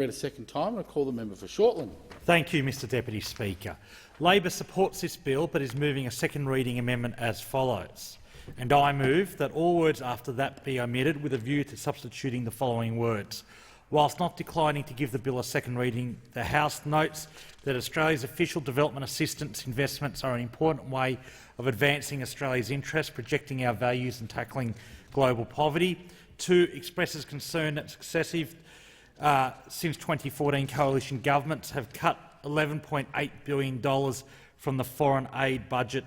Read a second time. I call the member for Shortland. Thank you, Mr Deputy Speaker. Labor supports this bill but is moving a second reading amendment as follows. And I move that all words after that be omitted with a view to substituting the following words. Whilst not declining to give the bill a second reading, the House notes that Australia's official development assistance investments are an important way of advancing Australia's interests, projecting our values and tackling global poverty. 2. Expresses concern that successive since 2014 coalition governments have cut $11.8 billion from the foreign aid budget,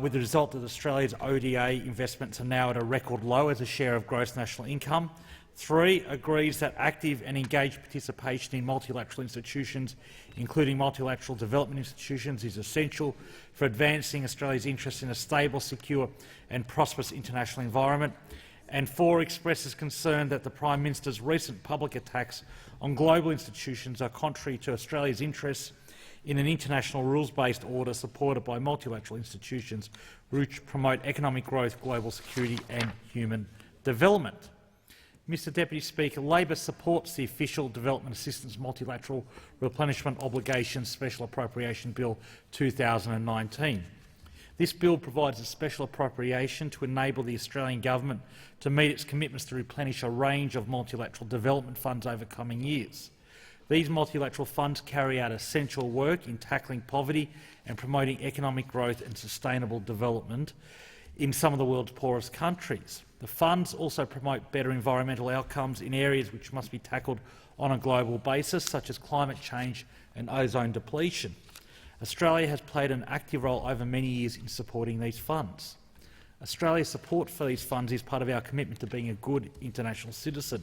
with the result that Australia's ODA investments are now at a record low as a share of gross national income. 3. Agrees that active and engaged participation in multilateral institutions, including multilateral development institutions, is essential for advancing Australia's interest in a stable, secure and prosperous international environment. And 4. Expresses concern that the Prime Minister's recent public attacks on global institutions are contrary to Australia's interests in an international rules-based order supported by multilateral institutions which promote economic growth, global security and human development. Mr Deputy Speaker, Labor supports the Official Development Assistance Multilateral Replenishment Obligations Special Appropriation Bill 2019. This bill provides a special appropriation to enable the Australian government to meet its commitments to replenish a range of multilateral development funds over coming years. These multilateral funds carry out essential work in tackling poverty and promoting economic growth and sustainable development in some of the world's poorest countries. The funds also promote better environmental outcomes in areas which must be tackled on a global basis, such as climate change and ozone depletion. Australia has played an active role over many years in supporting these funds. Australia's support for these funds is part of our commitment to being a good international citizen.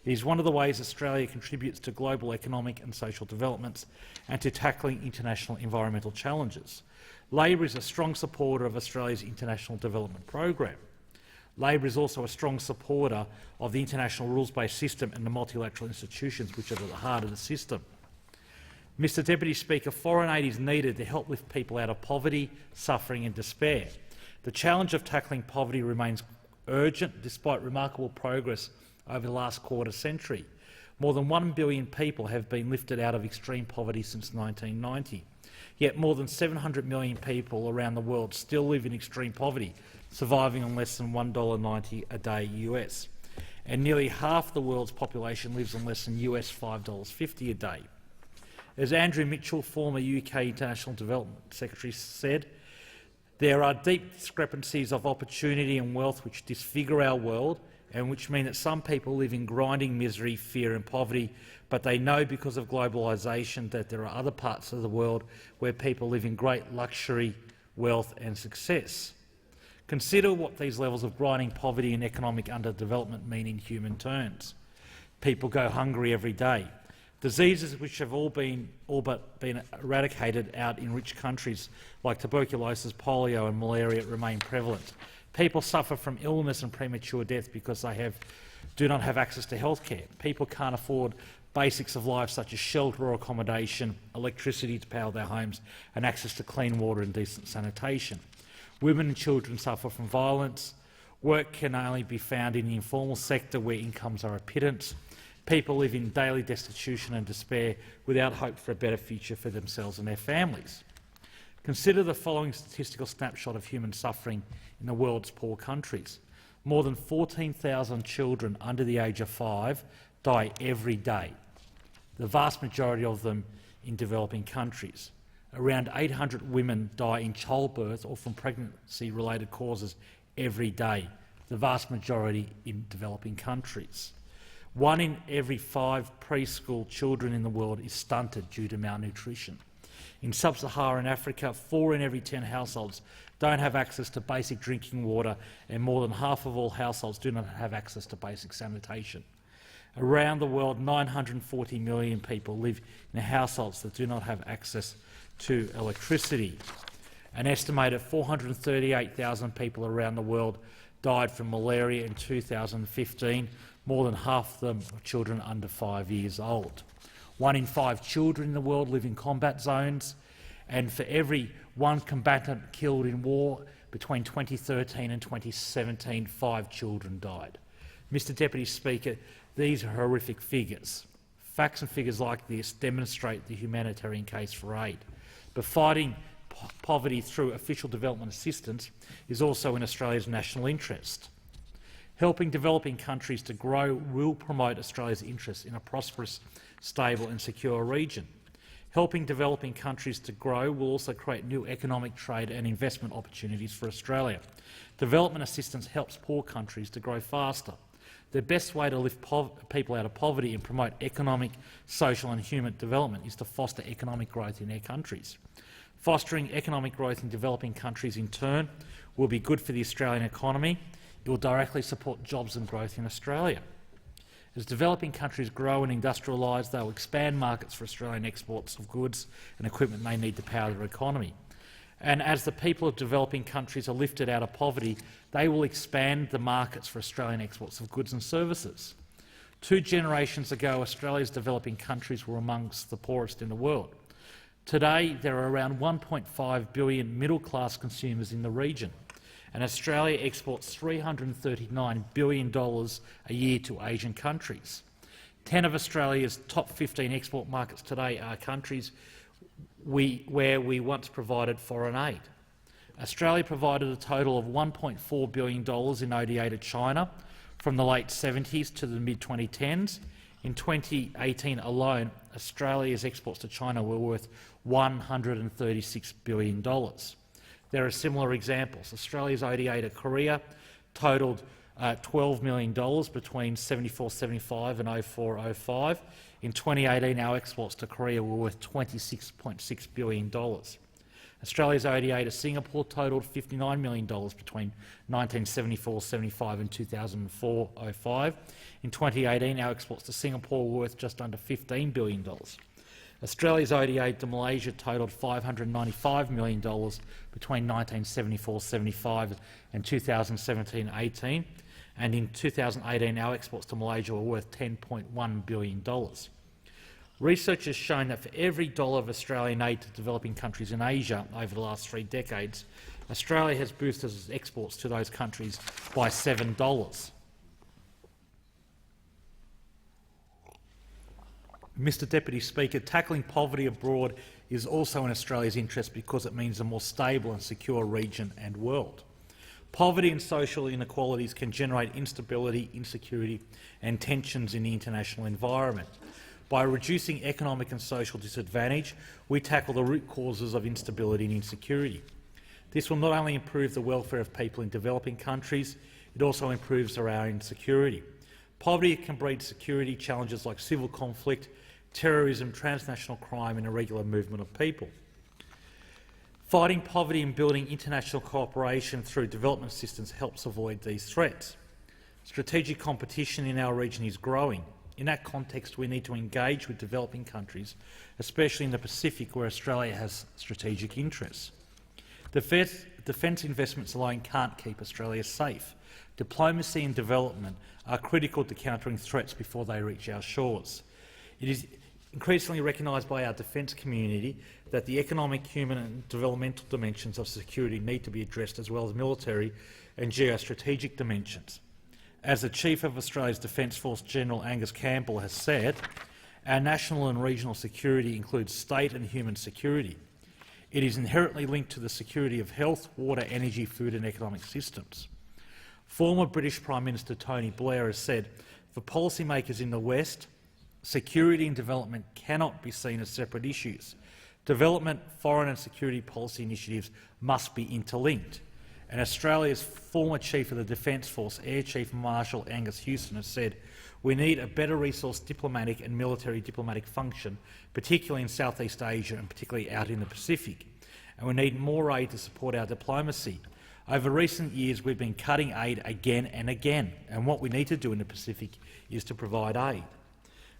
It is one of the ways Australia contributes to global economic and social developments and to tackling international environmental challenges. Labor is a strong supporter of Australia's international development program. Labor is also a strong supporter of the international rules-based system and the multilateral institutions which are at the heart of the system. Mr Deputy Speaker, foreign aid is needed to help lift people out of poverty, suffering and despair. The challenge of tackling poverty remains urgent despite remarkable progress over the last quarter century. More than 1 billion people have been lifted out of extreme poverty since 1990. Yet more than 700 million people around the world still live in extreme poverty, surviving on less than $1.90 a day US. And nearly half the world's population lives on less than US $5.50 a day. As Andrew Mitchell, former UK International Development Secretary, said, there are deep discrepancies of opportunity and wealth which disfigure our world and which mean that some people live in grinding misery, fear and poverty, but they know because of globalisation that there are other parts of the world where people live in great luxury, wealth and success. Consider what these levels of grinding poverty and economic underdevelopment mean in human terms. People go hungry every day. Diseases which have all but been eradicated out in rich countries like tuberculosis, polio and malaria remain prevalent. People suffer from illness and premature death because they do not have access to health care. People can't afford basics of life such as shelter or accommodation, electricity to power their homes and access to clean water and decent sanitation. Women and children suffer from violence. Work can only be found in the informal sector where incomes are a pittance. People live in daily destitution and despair without hope for a better future for themselves and their families. Consider the following statistical snapshot of human suffering in the world's poor countries. More than 14,000 children under the age of 5 die every day, the vast majority of them in developing countries. Around 800 women die in childbirth or from pregnancy-related causes every day, the vast majority in developing countries. 1 in every 5 preschool children in the world is stunted due to malnutrition. In sub-Saharan Africa, 4 in every 10 households don't have access to basic drinking water, and more than half of all households do not have access to basic sanitation. Around the world, 940 million people live in households that do not have access to electricity. An estimated 438,000 people around the world died from malaria in 2015, more than half of them are children under 5 years old. 1 in 5 children in the world live in combat zones, and for every 1 combatant killed in war between 2013 and 2017, 5 children died. Mr Deputy Speaker, these are horrific figures. Facts and figures like this demonstrate the humanitarian case for aid. But fighting poverty through official development assistance is also in Australia's national interest. Helping developing countries to grow will promote Australia's interest in a prosperous, stable and secure region. Helping developing countries to grow will also create new economic, trade and investment opportunities for Australia. Development assistance helps poor countries to grow faster. The best way to lift people out of poverty and promote economic, social and human development is to foster economic growth in their countries. Fostering economic growth in developing countries in turn will be good for the Australian economy. It will directly support jobs and growth in Australia. As developing countries grow and industrialise, they will expand markets for Australian exports of goods and equipment they need to power their economy. And as the people of developing countries are lifted out of poverty, they will expand the markets for Australian exports of goods and services. 2 generations ago, Australia's developing countries were amongst the poorest in the world. Today, there are around 1.5 billion middle-class consumers in the region, and Australia exports $339 billion a year to Asian countries. 10 of Australia's top 15 export markets today are countries where we once provided foreign aid. Australia provided a total of $1.4 billion in ODA to China from the late 70s to the mid-2010s. In 2018 alone, Australia's exports to China were worth $136 billion. There are similar examples. Australia's ODA to Korea totalled $12 million between 74-75 and 04-05. In 2018, our exports to Korea were worth $26.6 billion. Australia's ODA to Singapore totalled $59 million between 1974-75 and 2004-05. In 2018, our exports to Singapore were worth just under $15 billion. Australia's ODA to Malaysia totalled $595 million between 1974-75 and 2017-18, and in 2018 our exports to Malaysia were worth $10.1 billion. Research has shown that for every dollar of Australian aid to developing countries in Asia over the last 3 decades, Australia has boosted its exports to those countries by $7. Mr Deputy Speaker, tackling poverty abroad is also in Australia's interest because it means a more stable and secure region and world. Poverty and social inequalities can generate instability, insecurity and tensions in the international environment. By reducing economic and social disadvantage, we tackle the root causes of instability and insecurity. This will not only improve the welfare of people in developing countries, it also improves our own security. Poverty can breed security challenges like civil conflict, terrorism, transnational crime and irregular movement of people. Fighting poverty and building international cooperation through development assistance helps avoid these threats. Strategic competition in our region is growing. In that context, we need to engage with developing countries, especially in the Pacific, where Australia has strategic interests. Defence investments alone can't keep Australia safe. Diplomacy and development are critical to countering threats before they reach our shores. It is increasingly recognised by our defence community that the economic, human and developmental dimensions of security need to be addressed, as well as military and geostrategic dimensions. As the Chief of Australia's Defence Force, General Angus Campbell, has said, our national and regional security includes state and human security. It is inherently linked to the security of health, water, energy, food and economic systems. Former British Prime Minister Tony Blair has said, for policymakers in the West, security and development cannot be seen as separate issues. Development, foreign and security policy initiatives must be interlinked. And Australia's former Chief of the Defence Force, Air Chief Marshal Angus Houston, has said, we need a better resource diplomatic and military diplomatic function, particularly in Southeast Asia and particularly out in the Pacific. And we need more aid to support our diplomacy. Over recent years, we've been cutting aid again and again, and what we need to do in the Pacific is to provide aid.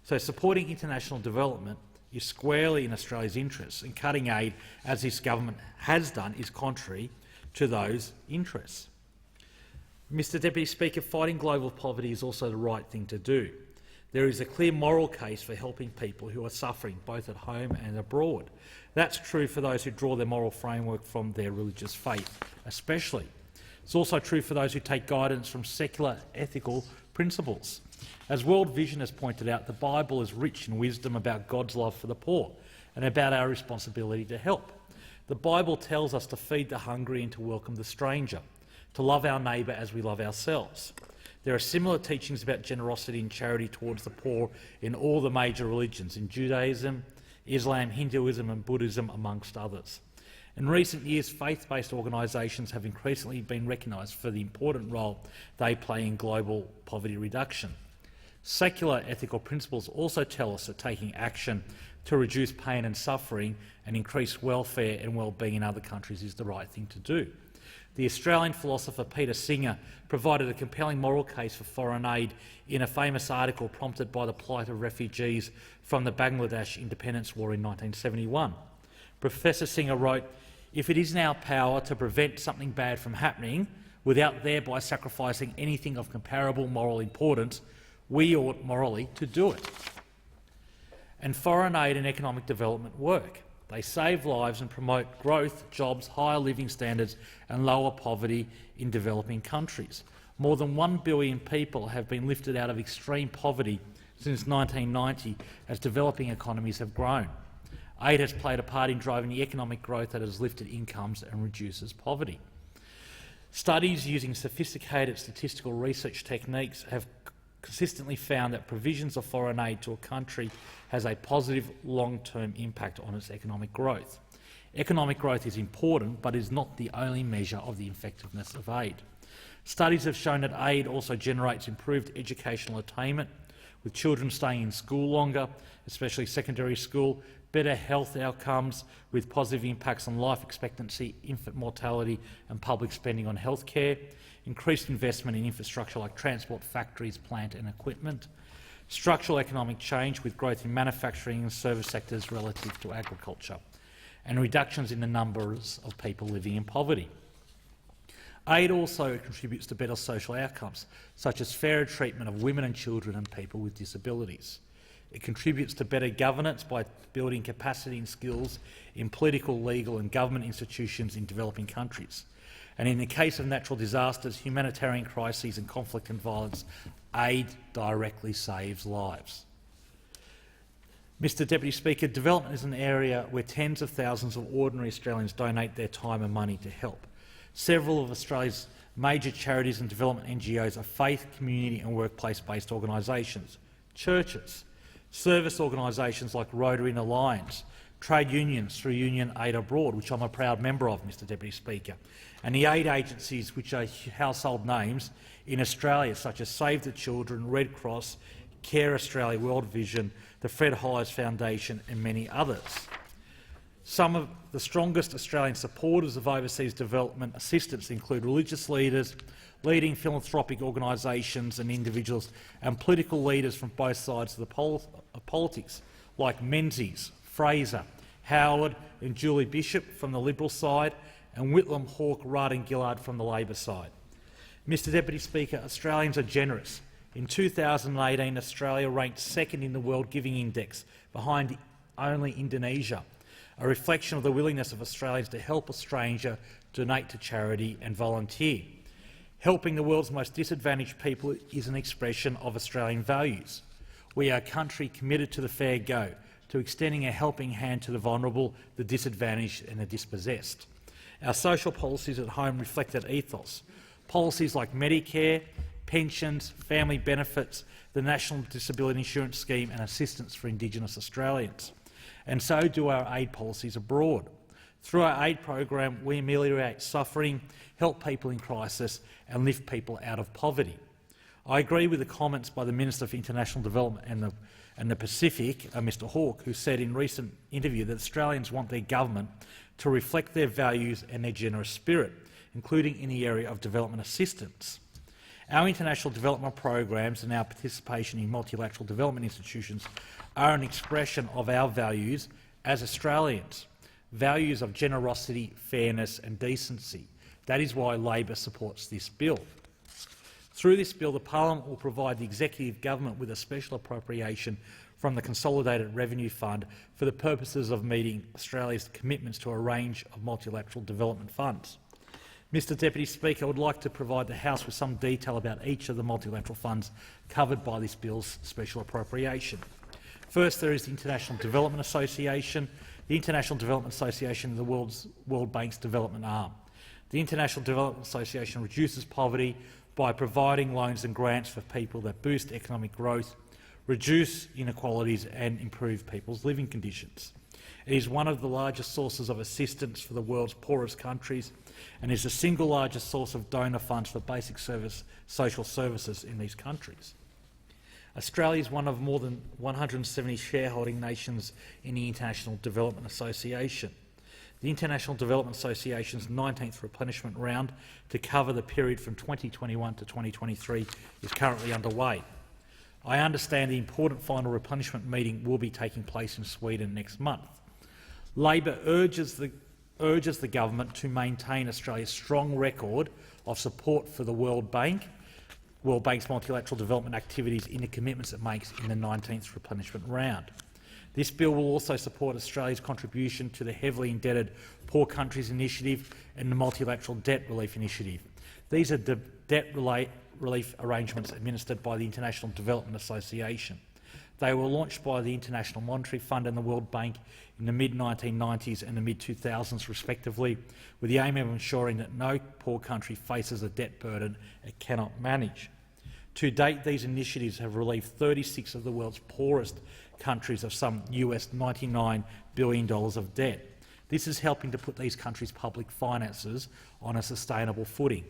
So supporting international development is squarely in Australia's interests, and cutting aid, as this government has done, is contrary to those interests. Mr Deputy Speaker, fighting global poverty is also the right thing to do. There is a clear moral case for helping people who are suffering both at home and abroad. That's true for those who draw their moral framework from their religious faith, especially. It's also true for those who take guidance from secular ethical principles. As World Vision has pointed out, the Bible is rich in wisdom about God's love for the poor and about our responsibility to help. The Bible tells us to feed the hungry and to welcome the stranger, to love our neighbour as we love ourselves. There are similar teachings about generosity and charity towards the poor in all the major religions, in Judaism, Islam, Hinduism and Buddhism, amongst others. In recent years, faith-based organisations have increasingly been recognised for the important role they play in global poverty reduction. Secular ethical principles also tell us that taking action to reduce pain and suffering and increase welfare and well-being in other countries is the right thing to do. The Australian philosopher Peter Singer provided a compelling moral case for foreign aid in a famous article prompted by the plight of refugees from the Bangladesh Independence War in 1971. Professor Singer wrote, "If it is in our power to prevent something bad from happening without thereby sacrificing anything of comparable moral importance, we ought morally to do it." And foreign aid and economic development work. They save lives and promote growth, jobs, higher living standards and lower poverty in developing countries. More than 1 billion people have been lifted out of extreme poverty since 1990 as developing economies have grown. Aid has played a part in driving the economic growth that has lifted incomes and reduces poverty. Studies using sophisticated statistical research techniques have consistently found that provisions of foreign aid to a country has a positive long-term impact on its economic growth. Economic growth is important, but is not the only measure of the effectiveness of aid. Studies have shown that aid also generates improved educational attainment, with children staying in school longer, especially secondary school, better health outcomes with positive impacts on life expectancy, infant mortality and public spending on healthcare, increased investment in infrastructure like transport, factories, plant and equipment, structural economic change with growth in manufacturing and service sectors relative to agriculture, and reductions in the numbers of people living in poverty. Aid also contributes to better social outcomes, such as fairer treatment of women and children and people with disabilities. It contributes to better governance by building capacity and skills in political, legal and government institutions in developing countries. And in the case of natural disasters, humanitarian crises and conflict and violence, aid directly saves lives. Mr Deputy Speaker, development is an area where tens of thousands of ordinary Australians donate their time and money to help. Several of Australia's major charities and development NGOs are faith, community and workplace-based organisations, churches, service organisations like Rotary and Alliance, trade unions through Union Aid Abroad, which I'm a proud member of, Mr Deputy Speaker, and the aid agencies which are household names in Australia, such as Save the Children, Red Cross, Care Australia, World Vision, the Fred Hollows Foundation and many others. Some of the strongest Australian supporters of overseas development assistance include religious leaders, leading philanthropic organisations and individuals, and political leaders from both sides of politics, like Menzies, Fraser, Howard and Julie Bishop from the Liberal side, and Whitlam, Hawke, Rudd and Gillard from the Labor side. Mr Deputy Speaker, Australians are generous. In 2018, Australia ranked second in the World Giving Index, behind only Indonesia, a reflection of the willingness of Australians to help a stranger, donate to charity and volunteer. Helping the world's most disadvantaged people is an expression of Australian values. We are a country committed to the fair go, to extending a helping hand to the vulnerable, the disadvantaged and the dispossessed. Our social policies at home reflect that ethos. Policies like Medicare, pensions, family benefits, the National Disability Insurance Scheme and assistance for Indigenous Australians. And so do our aid policies abroad. Through our aid program, we ameliorate suffering, help people in crisis and lift people out of poverty. I agree with the comments by the Minister for International Development and the Pacific, Mr Hawke, who said in a recent interview that Australians want their government to reflect their values and their generous spirit, including in the area of development assistance. Our international development programs and our participation in multilateral development institutions are an expression of our values as Australians, values of generosity, fairness and decency. That is why Labor supports this bill. Through this bill, the Parliament will provide the Executive Government with a special appropriation from the Consolidated Revenue Fund for the purposes of meeting Australia's commitments to a range of multilateral development funds. Mr Deputy Speaker, I would like to provide the House with some detail about each of the multilateral funds covered by this bill's special appropriation. First, there is the International Development Association. The International Development Association is the World Bank's development arm. The International Development Association reduces poverty by providing loans and grants for people that boost economic growth, reduce inequalities and improve people's living conditions. It is one of the largest sources of assistance for the world's poorest countries and is the single largest source of donor funds for basic social services in these countries. Australia is one of more than 170 shareholding nations in the International Development Association. The International Development Association's 19th replenishment round to cover the period from 2021 to 2023 is currently underway. I understand the important final replenishment meeting will be taking place in Sweden next month. Labor urges the government to maintain Australia's strong record of support for the World Bank's multilateral development activities in the commitments it makes in the 19th replenishment round. This bill will also support Australia's contribution to the heavily indebted Poor Countries Initiative and the Multilateral Debt Relief Initiative. These are the debt relief arrangements administered by the International Development Association. They were launched by the International Monetary Fund and the World Bank in the mid-1990s and the mid-2000s respectively, with the aim of ensuring that no poor country faces a debt burden it cannot manage. To date, these initiatives have relieved 36 of the world's poorest countries of some US $99 billion of debt. This is helping to put these countries' public finances on a sustainable footing.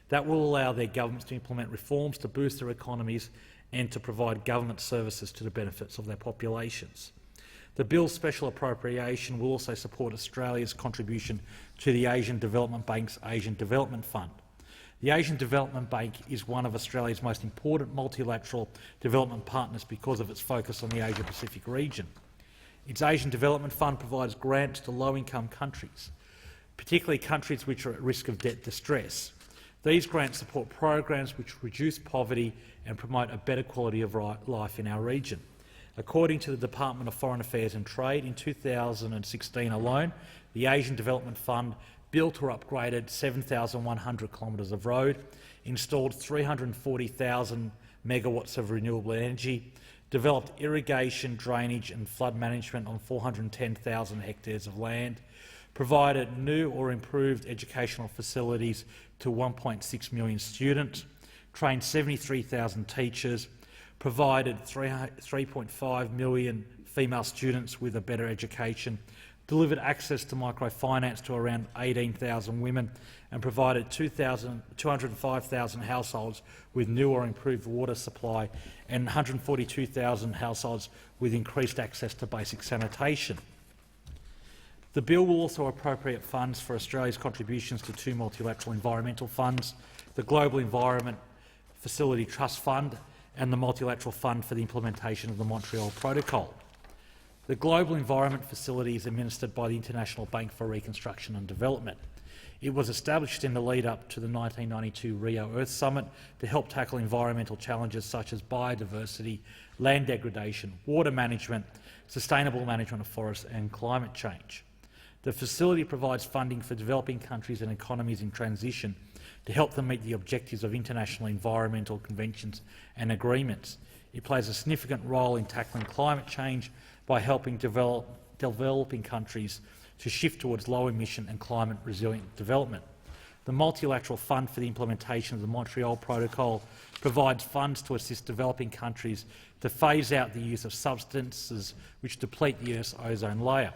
That will allow their governments to implement reforms to boost their economies and to provide government services to the benefits of their populations. The bill's special appropriation will also support Australia's contribution to the Asian Development Bank's Asian Development Fund. The Asian Development Bank is one of Australia's most important multilateral development partners because of its focus on the Asia-Pacific region. Its Asian Development Fund provides grants to low-income countries, particularly countries which are at risk of debt distress. These grants support programs which reduce poverty and promote a better quality of life in our region. According to the Department of Foreign Affairs and Trade, in 2016 alone, the Asian Development Fund built or upgraded 7,100 kilometres of road, installed 340,000 megawatts of renewable energy, developed irrigation, drainage and flood management on 410,000 hectares of land, provided new or improved educational facilities to 1.6 million students, trained 73,000 teachers, provided 3.5 million female students with a better education, delivered access to microfinance to around 18,000 women, and provided 205,000 households with new or improved water supply and 142,000 households with increased access to basic sanitation. The bill will also appropriate funds for Australia's contributions to two multilateral environmental funds, the Global Environment Facility Trust Fund and the Multilateral Fund for the Implementation of the Montreal Protocol. The Global Environment Facility is administered by the International Bank for Reconstruction and Development. It was established in the lead-up to the 1992 Rio Earth Summit to help tackle environmental challenges such as biodiversity, land degradation, water management, sustainable management of forests and climate change. The facility provides funding for developing countries and economies in transition to help them meet the objectives of international environmental conventions and agreements. It plays a significant role in tackling climate change by helping developing countries to shift towards low-emission and climate-resilient development. The Multilateral Fund for the Implementation of the Montreal Protocol provides funds to assist developing countries to phase out the use of substances which deplete the Earth's ozone layer.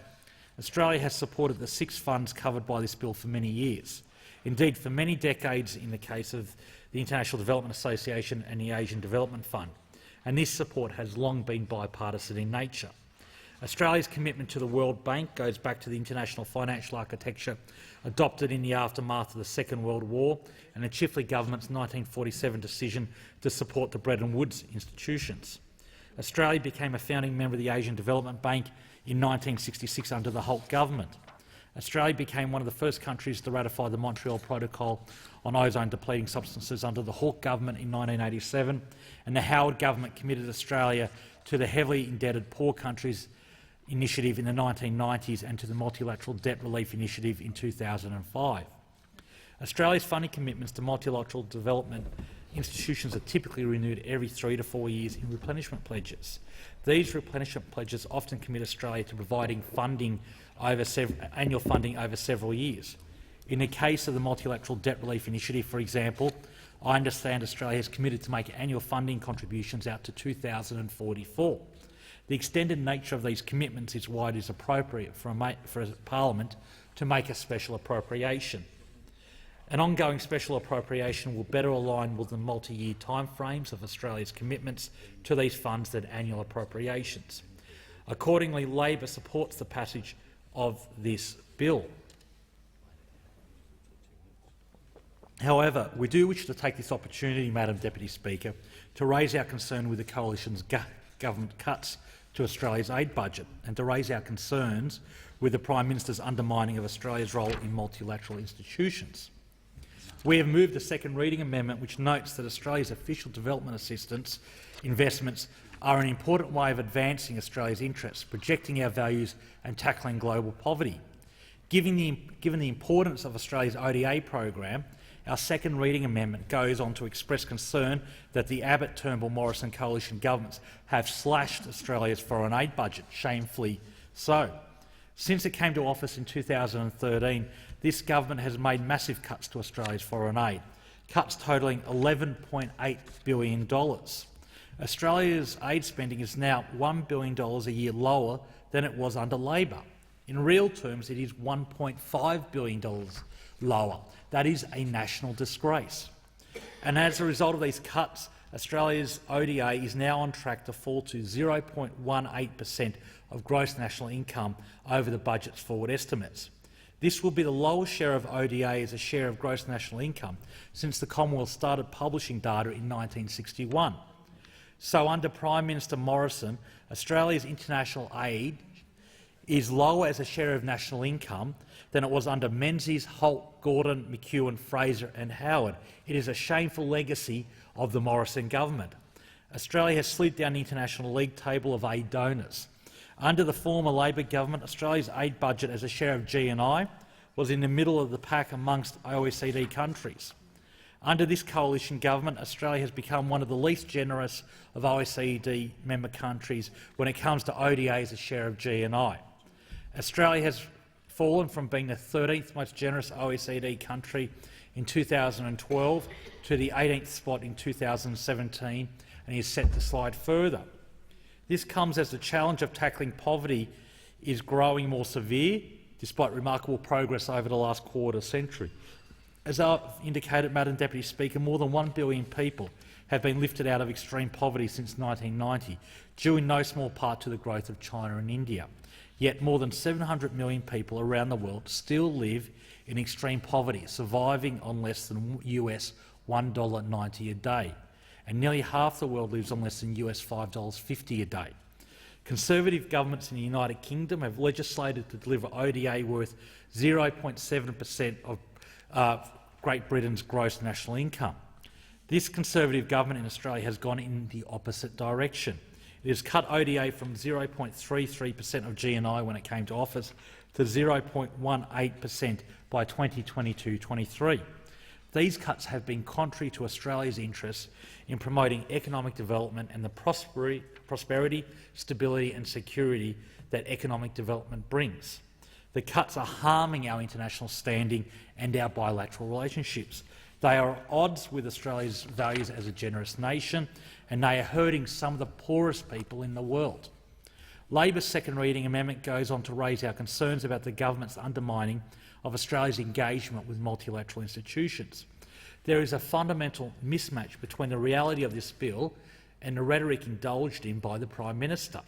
Australia has supported the 6 funds covered by this bill for many years. Indeed, for many decades in the case of the International Development Association and the Asian Development Fund, and this support has long been bipartisan in nature. Australia's commitment to the World Bank goes back to the international financial architecture adopted in the aftermath of the Second World War and the Chifley government's 1947 decision to support the Bretton Woods institutions. Australia became a founding member of the Asian Development Bank in 1966 under the Holt government. Australia became one of the first countries to ratify the Montreal Protocol on ozone-depleting substances under the Hawke government in 1987, and the Howard government committed Australia to the heavily indebted Poor Countries Initiative in the 1990s and to the Multilateral Debt Relief Initiative in 2005. Australia's funding commitments to multilateral development institutions are typically renewed every 3 to 4 years in replenishment pledges. These replenishment pledges often commit Australia to providing annual funding over several years. In the case of the Multilateral Debt Relief Initiative, for example, I understand Australia has committed to make annual funding contributions out to 2044. The extended nature of these commitments is why it is appropriate for a Parliament to make a special appropriation. An ongoing special appropriation will better align with the multi-year timeframes of Australia's commitments to these funds than annual appropriations. Accordingly, Labor supports the passage of this bill. However, we do wish to take this opportunity, Madam Deputy Speaker, to raise our concern with the Coalition's government cuts to Australia's aid budget and to raise our concerns with the Prime Minister's undermining of Australia's role in multilateral institutions. We have moved a second reading amendment which notes that Australia's official development assistance investments are an important way of advancing Australia's interests, projecting our values and tackling global poverty. Given the importance of Australia's ODA program, our second reading amendment goes on to express concern that the Abbott, Turnbull, Morrison coalition governments have slashed Australia's foreign aid budget, shamefully so. Since it came to office in 2013, this government has made massive cuts to Australia's foreign aid, cuts totalling $11.8 billion. Australia's aid spending is now $1 billion a year lower than it was under Labor. In real terms, it is $1.5 billion lower. That is a national disgrace. And as a result of these cuts, Australia's ODA is now on track to fall to 0.18% of gross national income over the budget's forward estimates. This will be the lowest share of ODA as a share of gross national income since the Commonwealth started publishing data in 1961. So under Prime Minister Morrison, Australia's international aid is lower as a share of national income than it was under Menzies, Holt, Gordon, McEwen, Fraser and Howard. It is a shameful legacy of the Morrison government. Australia has slid down the international league table of aid donors. Under the former Labor government, Australia's aid budget as a share of GNI was in the middle of the pack amongst OECD countries. Under this coalition government, Australia has become one of the least generous of OECD member countries when it comes to ODA as a share of GNI. Australia has fallen from being the 13th most generous OECD country in 2012 to the 18th spot in 2017 and is set to slide further. This comes as the challenge of tackling poverty is growing more severe, despite remarkable progress over the last quarter century. As I've indicated, Madam Deputy Speaker, more than 1 billion people have been lifted out of extreme poverty since 1990, due in no small part to the growth of China and India. Yet more than 700 million people around the world still live in extreme poverty, surviving on less than US $1.90 a day, and nearly half the world lives on less than US $5.50 a day. Conservative governments in the United Kingdom have legislated to deliver ODA worth 0.7% of Great Britain's gross national income. This Conservative government in Australia has gone in the opposite direction. It has cut ODA from 0.33% of GNI when it came to office to 0.18% by 2022-23. These cuts have been contrary to Australia's interests in promoting economic development and the prosperity, stability and security that economic development brings. The cuts are harming our international standing and our bilateral relationships. They are at odds with Australia's values as a generous nation, and they are hurting some of the poorest people in the world. Labor's second reading amendment goes on to raise our concerns about the government's undermining of Australia's engagement with multilateral institutions. There is a fundamental mismatch between the reality of this bill and the rhetoric indulged in by the Prime Minister.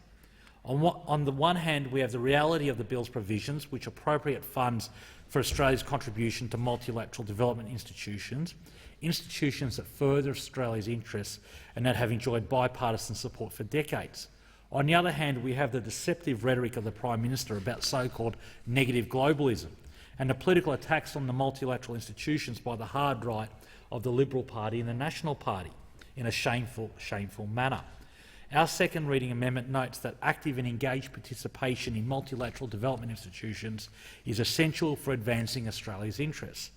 On the one hand, we have the reality of the bill's provisions, which appropriate funds for Australia's contribution to multilateral development institutions, institutions that further Australia's interests and that have enjoyed bipartisan support for decades. On the other hand, we have the deceptive rhetoric of the Prime Minister about so-called negative globalism and the political attacks on the multilateral institutions by the hard right of the Liberal Party and the National Party in a shameful manner. Our second reading amendment notes that active and engaged participation in multilateral development institutions is essential for advancing Australia's interests.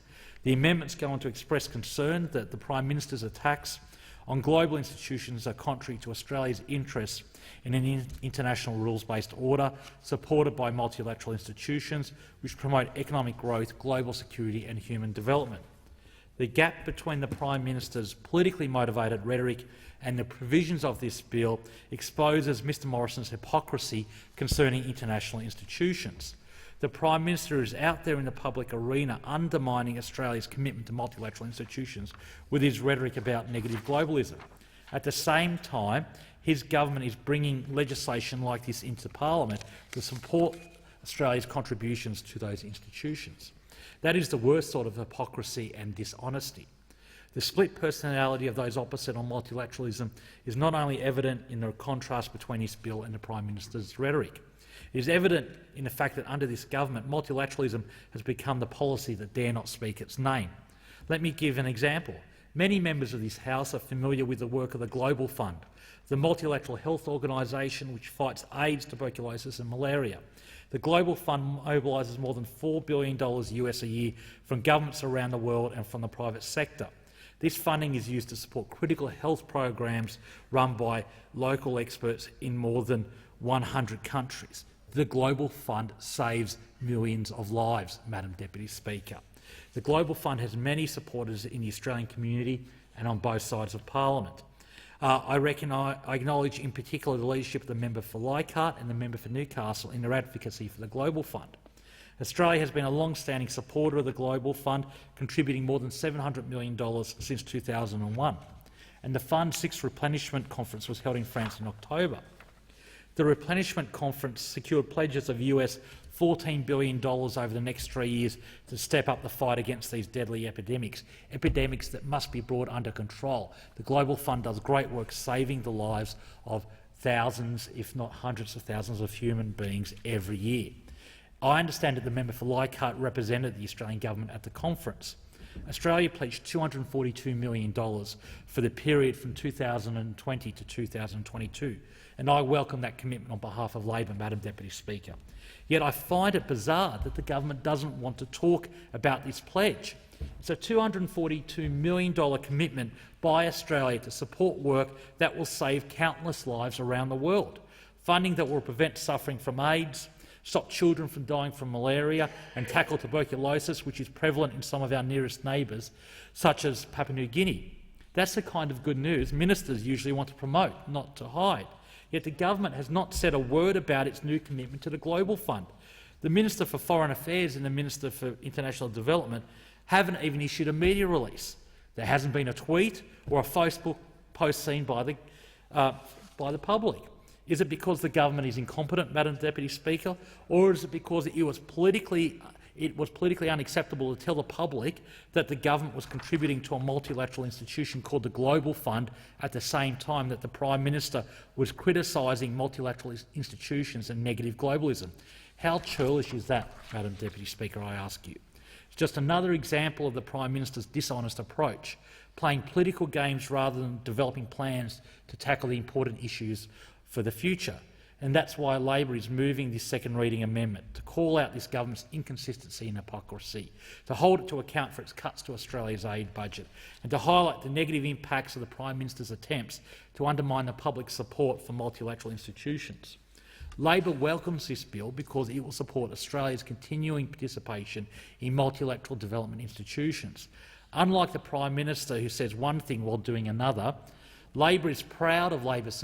The amendments go on to express concern that the Prime Minister's attacks on global institutions are contrary to Australia's interests in an international rules-based order supported by multilateral institutions which promote economic growth, global security and human development. The gap between the Prime Minister's politically motivated rhetoric and the provisions of this bill exposes Mr Morrison's hypocrisy concerning international institutions. The Prime Minister is out there in the public arena undermining Australia's commitment to multilateral institutions with his rhetoric about negative globalism. At the same time, his government is bringing legislation like this into Parliament to support Australia's contributions to those institutions. That is the worst sort of hypocrisy and dishonesty. The split personality of those opposite on multilateralism is not only evident in the contrast between this bill and the Prime Minister's rhetoric. It is evident in the fact that under this government, multilateralism has become the policy that dare not speak its name. Let me give an example. Many members of this House are familiar with the work of the Global Fund, the multilateral health organisation which fights AIDS, tuberculosis and malaria. The Global Fund mobilises more than $4 billion US a year from governments around the world and from the private sector. This funding is used to support critical health programs run by local experts in more than 100 countries. The Global Fund saves millions of lives, Madam Deputy Speaker. The Global Fund has many supporters in the Australian community and on both sides of Parliament. I acknowledge in particular the leadership of the member for Leichhardt and the member for Newcastle in their advocacy for the Global Fund. Australia has been a long-standing supporter of the Global Fund, contributing more than $700 million since 2001. And the Fund's sixth replenishment conference was held in France in October. The replenishment conference secured pledges of US $14 billion over the next 3 years to step up the fight against these deadly epidemics that must be brought under control. The Global Fund does great work saving the lives of thousands, if not hundreds of thousands of human beings every year. I understand that the member for Leichhardt represented the Australian government at the conference. Australia pledged $242 million for the period from 2020 to 2022, and I welcome that commitment on behalf of Labor, Madam Deputy Speaker. Yet I find it bizarre that the government doesn't want to talk about this pledge. It's a $242 million commitment by Australia to support work that will save countless lives around the world, funding that will prevent suffering from AIDS, stop children from dying from malaria and tackle tuberculosis, which is prevalent in some of our nearest neighbours, such as Papua New Guinea. That's the kind of good news ministers usually want to promote, not to hide. Yet the government has not said a word about its new commitment to the Global Fund. The Minister for Foreign Affairs and the Minister for International Development haven't even issued a media release. There hasn't been a tweet or a Facebook post seen by the public. Is it because the government is incompetent, Madam Deputy Speaker, or is it because it was politically unacceptable to tell the public that the government was contributing to a multilateral institution called the Global Fund at the same time that the Prime Minister was criticising multilateral institutions and negative globalism? How churlish is that, Madam Deputy Speaker, I ask you? It's just another example of the Prime Minister's dishonest approach, playing political games rather than developing plans to tackle the important issues for the future. And that's why Labor is moving this second reading amendment, to call out this government's inconsistency and hypocrisy, to hold it to account for its cuts to Australia's aid budget, and to highlight the negative impacts of the Prime Minister's attempts to undermine the public support for multilateral institutions. Labor welcomes this bill because it will support Australia's continuing participation in multilateral development institutions. Unlike the Prime Minister, who says one thing while doing another, Labor is proud of Australia's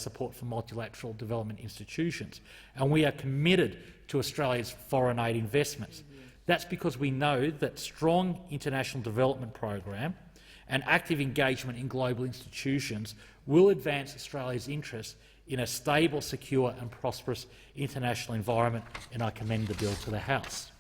support for multilateral development institutions, and we are committed to Australia's foreign aid investments. That's because we know that strong international development program and active engagement in global institutions will advance Australia's interests in a stable, secure and prosperous international environment, and I commend the bill to the House.